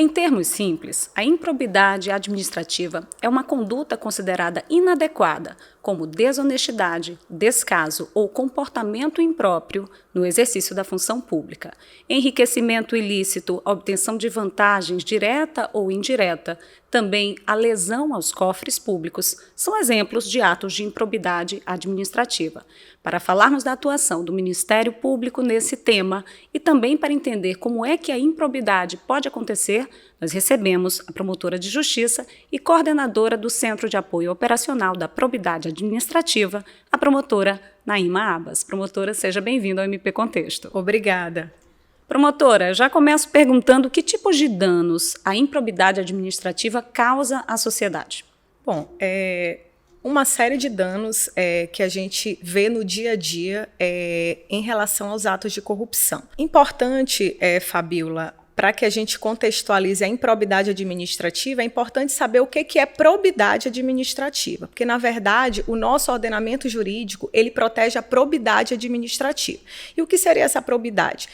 Em termos simples, a improbidade administrativa é uma conduta considerada inadequada, como desonestidade, descaso ou comportamento impróprio no exercício da função pública, enriquecimento ilícito, a obtenção de vantagens direta ou indireta, também a lesão aos cofres públicos, são exemplos de atos de improbidade administrativa. Para falarmos da atuação do Ministério Público nesse tema e também para entender como é que a improbidade pode acontecer, nós recebemos a promotora de Justiça e coordenadora do Centro de Apoio Operacional da Probidade Administrativa, a promotora Naíma Abbas. Promotora, seja bem-vinda ao MP Contexto. Obrigada. Promotora, já começo perguntando que tipos de danos a improbidade administrativa causa à sociedade. Bom, uma série de danos que a gente vê no dia a dia em relação aos atos de corrupção. Importante, Fabíola, para que a gente contextualize a improbidade administrativa, é importante saber o que é probidade administrativa, porque, na verdade, o nosso ordenamento jurídico, ele protege a probidade administrativa. E o que seria essa probidade?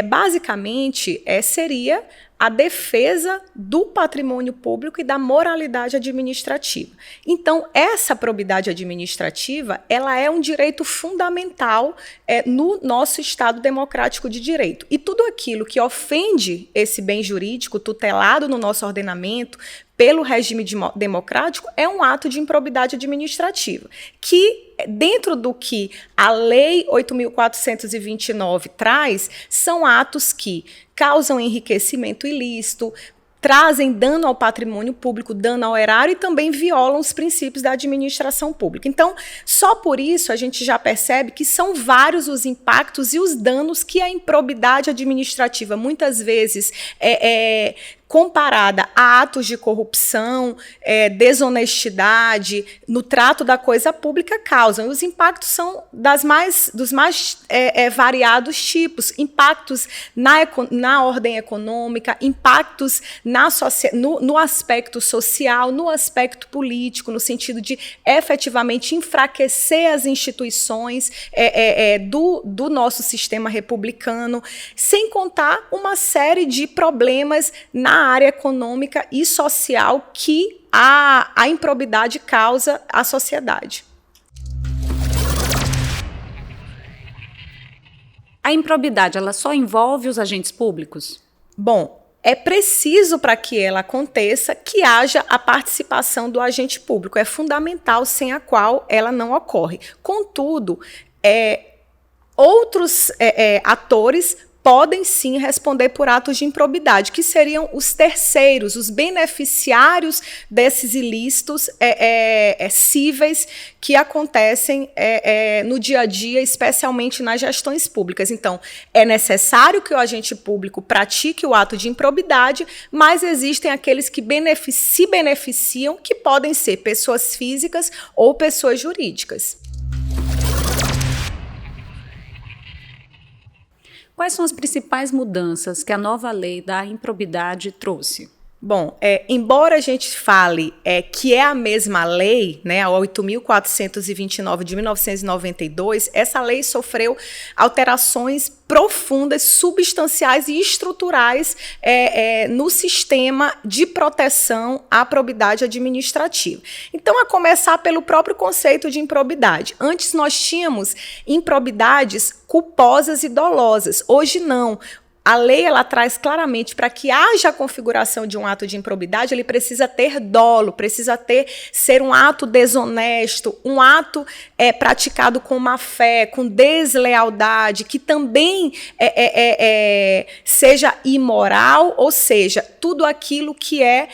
Basicamente, seria a defesa do patrimônio público e da moralidade administrativa. Então, essa probidade administrativa, ela é um direito fundamental no nosso Estado democrático de direito. E tudo aquilo que ofende esse bem jurídico tutelado no nosso ordenamento pelo regime democrático é um ato de improbidade administrativa, que dentro do que a Lei 8.429 traz, são atos que causam enriquecimento ilícito, trazem dano ao patrimônio público, dano ao erário e também violam os princípios da administração pública. Então, só por isso a gente já percebe que são vários os impactos e os danos que a improbidade administrativa muitas vezes comparada a atos de corrupção, desonestidade, no trato da coisa pública, causam. E os impactos são dos mais variados tipos. Impactos na ordem econômica, impactos no aspecto social, no aspecto político, no sentido de efetivamente enfraquecer as instituições do nosso sistema republicano, sem contar uma série de problemas na área econômica e social que a improbidade causa à sociedade. A improbidade, ela só envolve os agentes públicos? Bom, é preciso para que ela aconteça que haja a participação do agente público. É fundamental, sem a qual ela não ocorre. Contudo, outros atores podem sim responder por atos de improbidade, que seriam os terceiros, os beneficiários desses ilícitos cíveis que acontecem no dia a dia, especialmente nas gestões públicas. Então, é necessário que o agente público pratique o ato de improbidade, mas existem aqueles que se beneficiam, que podem ser pessoas físicas ou pessoas jurídicas. Quais são as principais mudanças que a nova lei da improbidade trouxe? Bom, embora a gente fale que é a mesma lei, né, a 8.429 de 1992, essa lei sofreu alterações profundas, substanciais e estruturais no sistema de proteção à probidade administrativa. Então, a começar pelo próprio conceito de improbidade. Antes nós tínhamos improbidades culposas e dolosas. Hoje não. A lei, ela traz claramente, para que haja a configuração de um ato de improbidade, ele precisa ter dolo, precisa ser um ato desonesto, um ato praticado com má fé, com deslealdade, que também seja imoral, ou seja, tudo aquilo que é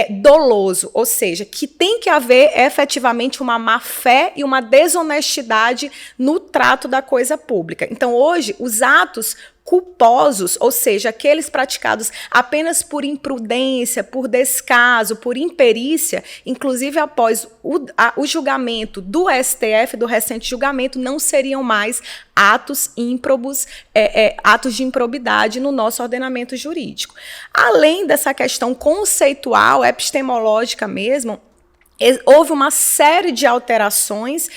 doloso, ou seja, que tem que haver efetivamente uma má fé e uma desonestidade no trato da coisa pública. Então, hoje, os atos culposos, ou seja, aqueles praticados apenas por imprudência, por descaso, por imperícia, inclusive após o julgamento do STF, do recente julgamento, não seriam mais atos ímprobos, atos de improbidade no nosso ordenamento jurídico. Além dessa questão conceitual, epistemológica mesmo, houve uma série de alterações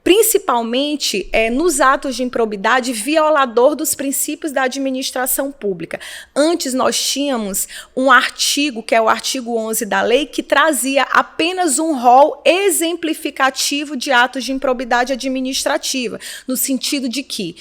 principalmente nos atos de improbidade violador dos princípios da administração pública. Antes nós tínhamos um artigo, que é o artigo 11 da lei, que trazia apenas um rol exemplificativo de atos de improbidade administrativa, no sentido de que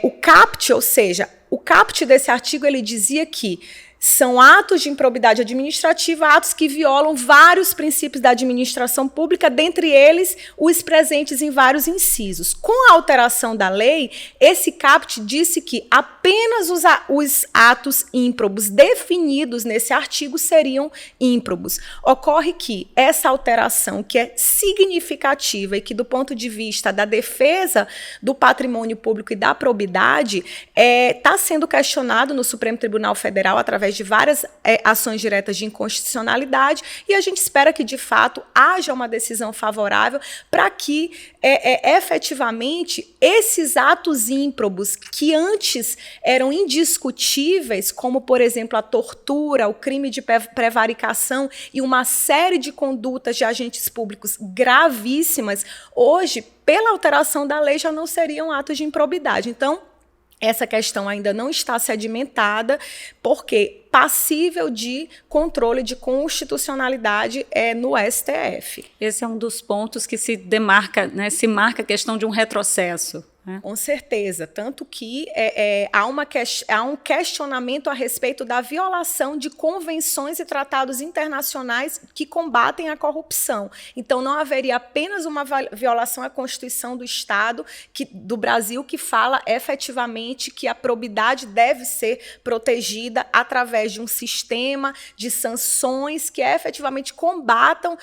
o caput, ou seja, o caput desse artigo, ele dizia que são atos de improbidade administrativa, atos que violam vários princípios da administração pública, dentre eles os presentes em vários incisos. Com a alteração da lei, esse caput disse que apenas os atos ímprobos definidos nesse artigo seriam ímprobos. Ocorre que essa alteração, que é significativa e que, do ponto de vista da defesa do patrimônio público e da probidade, está sendo questionado no Supremo Tribunal Federal através de várias ações diretas de inconstitucionalidade, e a gente espera que, de fato, haja uma decisão favorável para que, efetivamente, esses atos ímprobos que antes eram indiscutíveis, como, por exemplo, a tortura, o crime de prevaricação e uma série de condutas de agentes públicos gravíssimas, hoje, pela alteração da lei, já não seriam atos de improbidade. Então, essa questão ainda não está sedimentada, porque passível de controle de constitucionalidade no STF. Esse é um dos pontos que se demarca, né, se marca a questão de um retrocesso. Com certeza, tanto que há um questionamento a respeito da violação de convenções e tratados internacionais que combatem a corrupção. Então, não haveria apenas uma violação à Constituição do Estado, do Brasil, que fala efetivamente que a probidade deve ser protegida através de um sistema de sanções que efetivamente combatam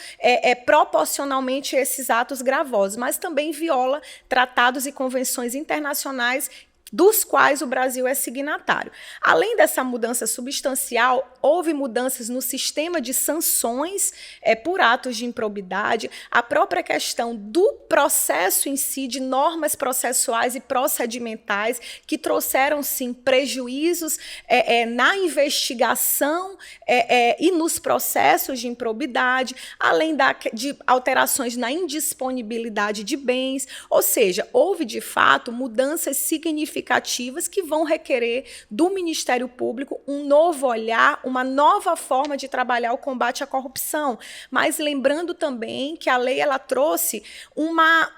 proporcionalmente esses atos gravosos, mas também viola tratados e convenções internacionais dos quais o Brasil é signatário. Além dessa mudança substancial, houve mudanças no sistema de sanções por atos de improbidade, a própria questão do processo em si, de normas processuais e procedimentais, que trouxeram, sim, prejuízos na investigação e nos processos de improbidade, além de alterações na indisponibilidade de bens, ou seja, houve, de fato, mudanças significativas que vão requerer do Ministério Público um novo olhar, uma nova forma de trabalhar o combate à corrupção. Mas lembrando também que a lei ela trouxe uma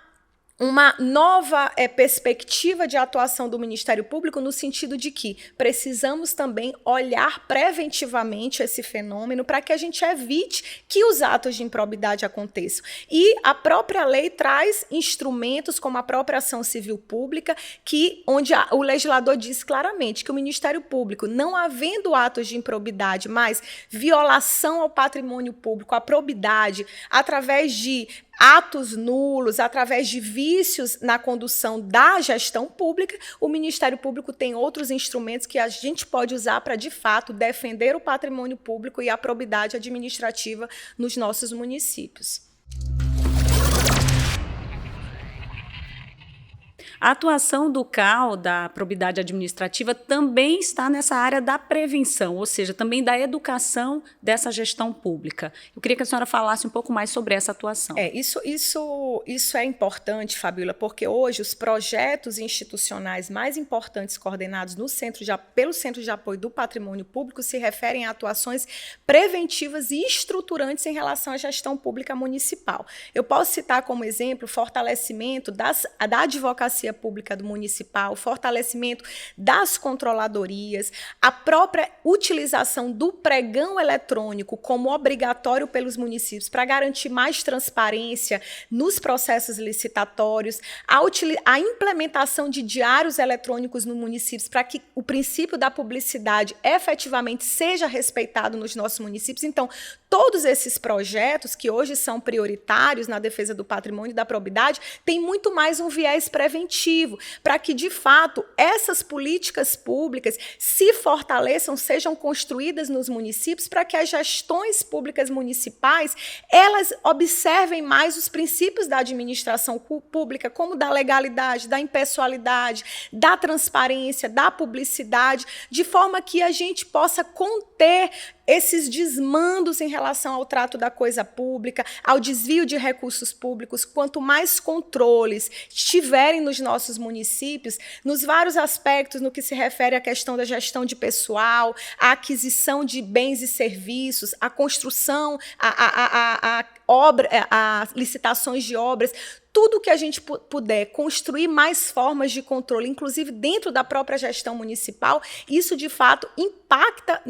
nova perspectiva de atuação do Ministério Público, no sentido de que precisamos também olhar preventivamente esse fenômeno para que a gente evite que os atos de improbidade aconteçam. E a própria lei traz instrumentos como a própria ação civil pública, onde o legislador diz claramente que o Ministério Público, não havendo atos de improbidade, mas violação ao patrimônio público, à probidade, através de atos nulos, através de vícios na condução da gestão pública, o Ministério Público tem outros instrumentos que a gente pode usar para, de fato, defender o patrimônio público e a probidade administrativa nos nossos municípios. A atuação do CAL, da probidade administrativa, também está nessa área da prevenção, ou seja, também da educação dessa gestão pública. Eu queria que a senhora falasse um pouco mais sobre essa atuação. Isso é importante, Fabíola, porque hoje os projetos institucionais mais importantes coordenados pelo Centro de Apoio do Patrimônio Público se referem a atuações preventivas e estruturantes em relação à gestão pública municipal. Eu posso citar como exemplo o fortalecimento da advocacia pública do municipal, fortalecimento das controladorias, a própria utilização do pregão eletrônico como obrigatório pelos municípios para garantir mais transparência nos processos licitatórios, a implementação de diários eletrônicos nos municípios para que o princípio da publicidade efetivamente seja respeitado nos nossos municípios. Então, todos esses projetos que hoje são prioritários na defesa do patrimônio e da probidade têm muito mais um viés preventivo. incentivo para que, de fato, essas políticas públicas se fortaleçam, sejam construídas nos municípios, para que as gestões públicas municipais elas observem mais os princípios da administração pública, como da legalidade, da impessoalidade, da transparência, da publicidade, de forma que a gente possa conter esses desmandos em relação ao trato da coisa pública, ao desvio de recursos públicos. Quanto mais controles estiverem nos nossos municípios, nos vários aspectos, no que se refere à questão da gestão de pessoal, à aquisição de bens e serviços, à construção, a licitações de obras, tudo que a gente puder construir mais formas de controle, inclusive dentro da própria gestão municipal, isso de fato impacta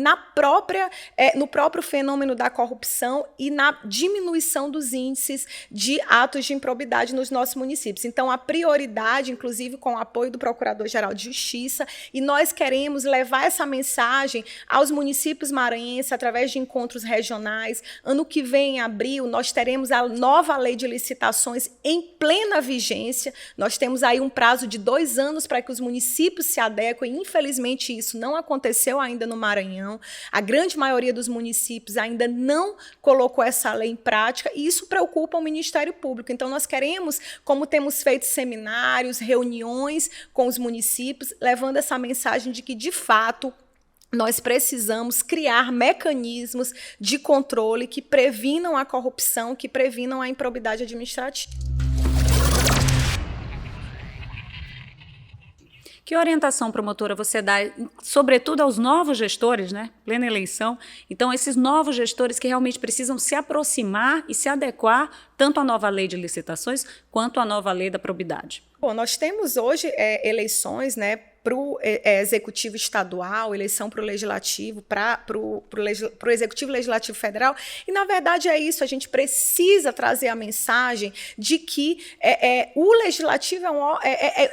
no próprio fenômeno da corrupção e na diminuição dos índices de atos de improbidade nos nossos municípios. Então, a prioridade, inclusive com o apoio do Procurador-Geral de Justiça, e nós queremos levar essa mensagem aos municípios maranhenses através de encontros regionais. Ano que vem, em abril, nós teremos a nova lei de licitações em plena vigência. Nós temos aí um prazo de 2 anos para que os municípios se adequem. Infelizmente, isso não aconteceu ainda no Maranhão. A grande maioria dos municípios ainda não colocou essa lei em prática e isso preocupa o Ministério Público. Então, nós queremos, como temos feito seminários, reuniões com os municípios, levando essa mensagem de que, de fato, nós precisamos criar mecanismos de controle que previnam a corrupção, que previnam a improbidade administrativa. Que orientação, promotora, você dá, sobretudo aos novos gestores, né? Plena eleição. Então, esses novos gestores que realmente precisam se aproximar e se adequar tanto à nova lei de licitações quanto à nova lei da probidade. Bom, nós temos hoje eleições, né, para o executivo estadual, eleição para o legislativo, para o executivo legislativo federal, e na verdade é isso, a gente precisa trazer a mensagem de que o legislativo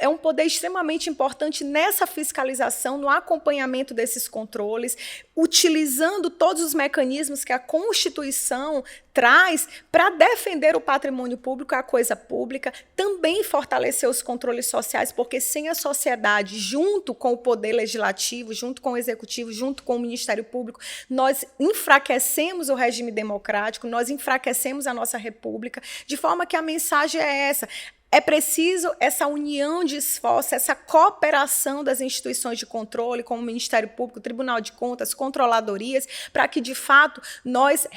é um poder extremamente importante nessa fiscalização, no acompanhamento desses controles, utilizando todos os mecanismos que a Constituição traz para defender o patrimônio público, a coisa pública, também fortalecer os controles sociais, porque sem a sociedade, junto com o poder legislativo, junto com o executivo, junto com o Ministério Público, nós enfraquecemos o regime democrático, nós enfraquecemos a nossa república, de forma que a mensagem é essa. É preciso essa união de esforços, essa cooperação das instituições de controle, como o Ministério Público, o Tribunal de Contas, controladorias, para que, de fato, nós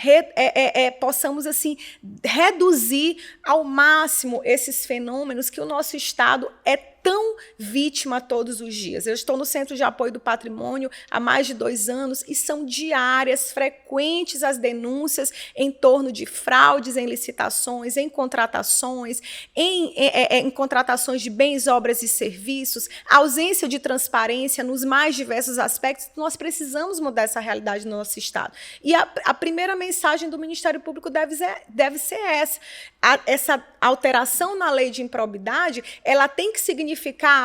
possamos assim, reduzir ao máximo esses fenômenos que o nosso Estado é tão vítima todos os dias. Eu estou no Centro de Apoio do Patrimônio há mais de 2 anos e são diárias, frequentes as denúncias em torno de fraudes em licitações, em contratações, em contratações de bens, obras e serviços, ausência de transparência nos mais diversos aspectos. Nós precisamos mudar essa realidade no nosso Estado. E a primeira mensagem do Ministério Público deve ser essa. Essa alteração na lei de improbidade, ela tem que significar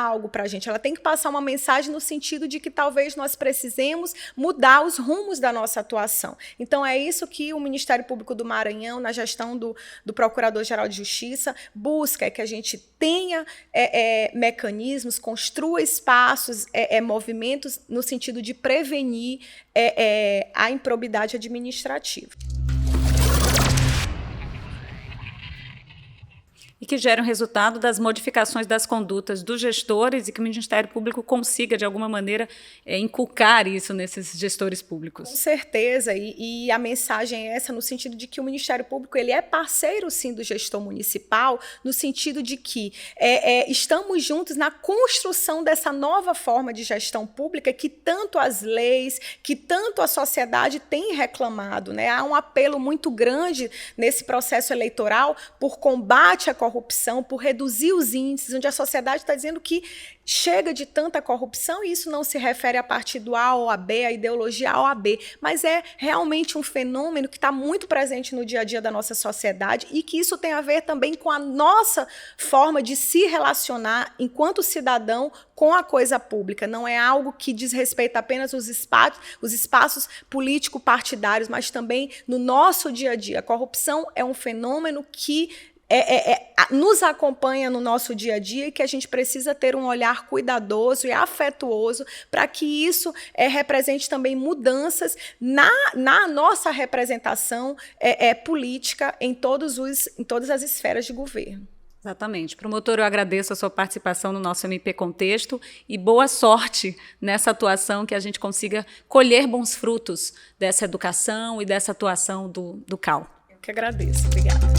algo para a gente, ela tem que passar uma mensagem no sentido de que talvez nós precisemos mudar os rumos da nossa atuação. Então, é isso que o Ministério Público do Maranhão, na gestão do Procurador-Geral de Justiça, busca, é que a gente tenha mecanismos, construa espaços, movimentos no sentido de prevenir a improbidade administrativa. E que gerem o resultado das modificações das condutas dos gestores e que o Ministério Público consiga, de alguma maneira, inculcar isso nesses gestores públicos. Com certeza, e a mensagem é essa no sentido de que o Ministério Público ele é parceiro, sim, do gestor municipal, no sentido de que estamos juntos na construção dessa nova forma de gestão pública que tanto as leis, que tanto a sociedade tem reclamado, né? Há um apelo muito grande nesse processo eleitoral por combate à corrupção, por reduzir os índices, onde a sociedade está dizendo que chega de tanta corrupção, e isso não se refere a partido A ou a B, a ideologia A ou a B, mas é realmente um fenômeno que está muito presente no dia a dia da nossa sociedade e que isso tem a ver também com a nossa forma de se relacionar enquanto cidadão com a coisa pública. Não é algo que diz respeito apenas aos espaços político-partidários, mas também no nosso dia a dia. A corrupção é um fenômeno que nos acompanha no nosso dia a dia e que a gente precisa ter um olhar cuidadoso e afetuoso para que isso represente também mudanças na nossa representação política em todas as esferas de governo. Exatamente. Promotor, eu agradeço a sua participação no nosso MP Contexto e boa sorte nessa atuação, que a gente consiga colher bons frutos dessa educação e dessa atuação do CAL. Eu que agradeço. Obrigada.